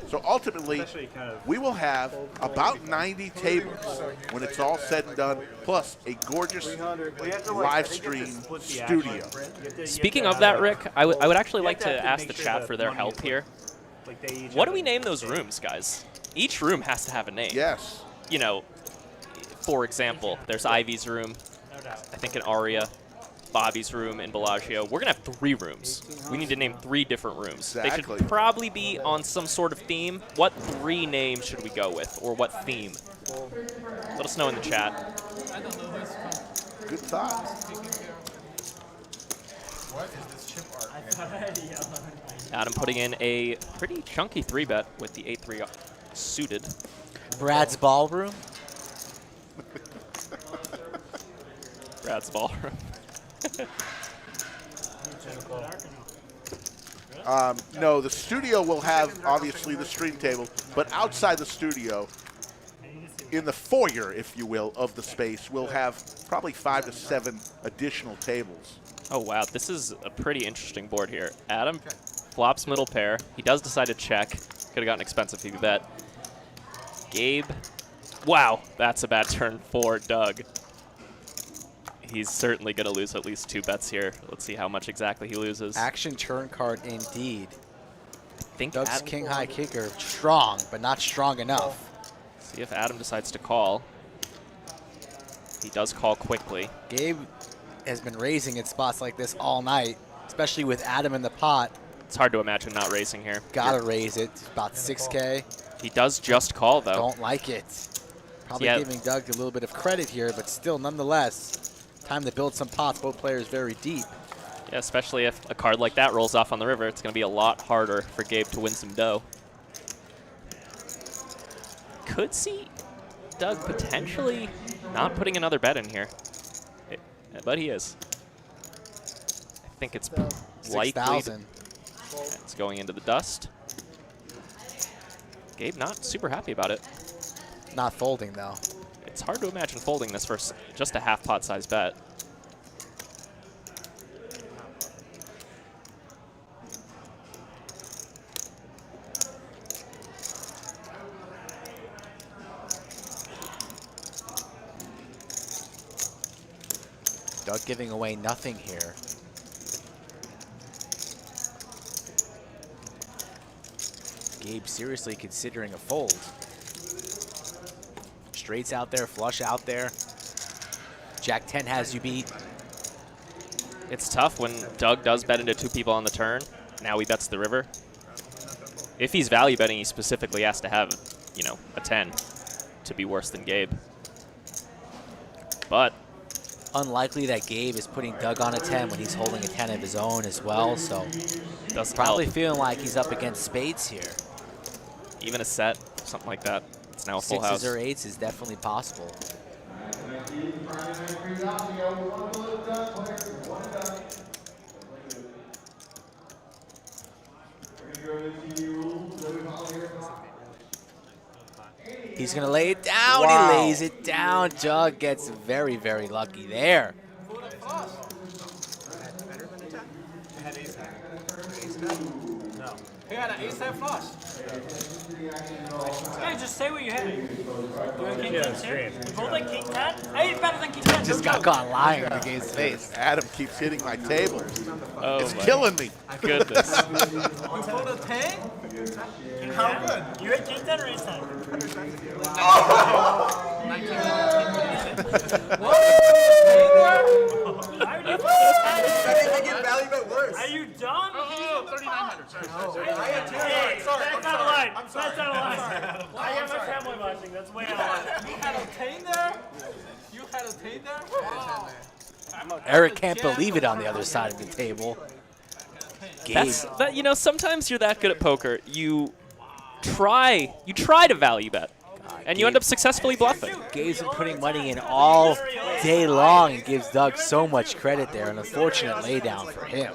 So ultimately, we will have about 90 tables when it's all said and done, plus a gorgeous live stream studio. Speaking of that, Rick, I would actually like to ask the chat for their help here. What do we name those rooms, guys? Each room has to have a name. Yes. You know, for example, there's Ivey's room, I think an Aria, Bobby's room, and Bellagio. We're going to have 3 rooms. We need to name 3 different rooms. Exactly. They should probably be on some sort of theme. What 3 names should we go with, or what theme? Let us know in the chat. Good thought. What is this chip art? Adam putting in a pretty chunky 3-bet with the 8-3 suited. Brad's ballroom. Brad's ballroom. No, the studio will have, obviously, the stream table, but outside the studio, in the foyer, if you will, of the space, we'll have probably 5 to 7 additional tables. Oh, wow. This is a pretty interesting board here. Adam flops middle pair. He does decide to check. Could have gotten expensive if he bet. Gabe. Wow, that's a bad turn for Doug. He's certainly going to lose at least 2 bets here. Let's see how much exactly he loses. Action turn card indeed. I think Doug's Adam, king-high kicker, strong, but not strong enough. see if Adam decides to call. He does call quickly. Gabe has been raising in spots like this all night, especially with Adam in the pot. It's hard to imagine not raising here. Gotta raise it. It's about 6K. He does just call, though. Don't like it. Probably giving Doug a little bit of credit here, but still, nonetheless, time to build some pots. Both players very deep. Yeah, especially if a card like that rolls off on the river, it's going to be a lot harder for Gabe to win some dough. Could see Doug potentially not putting another bet in here, but he is. I think it's likely. 6,000. It's going into the dust. Gabe not super happy about it. Not folding, though. It's hard to imagine folding this for just a half pot size bet. Doug giving away nothing here. Gabe seriously considering a fold. Straights out there, flush out there. Jack 10 has you beat. It's tough when Doug does bet into 2 people on the turn. Now he bets the river. If he's value betting, he specifically has to have, you know, a 10 to be worse than Gabe. But unlikely that Gabe is putting Doug on a 10 when he's holding a 10 of his own as well, so doesn't probably help. feeling like he's up against spades here. Even a set, something like that. It's now a full house. 6s or 8s is definitely possible. He's going to lay it down. Wow. He lays it down. Doug gets very, very lucky there. No. He had an ace-high flush. Hey, just say what you had. You had king 10 here? You hold like king 10? Hey, it's better than king 10. Just got caught lying in the game's face. Adam keeps hitting my table. Oh, it's killing me. Goodness. You hold a 10? How good? You had king 10 or ace 10? Are you dumb? Oh, 3,900. Sorry. I had 2. Sorry. That's out of line. That's out of line. I have my family watching. That's way out of line. You had a 10 there? You had a 10 there? Wow. Eric can't believe it on the other side of the table. Gabe. You know, sometimes you're that good at poker, you try to value bet, and you end up successfully bluffing. Gabe's been putting money in all day long and gives Doug so much credit there. An unfortunate laydown for him.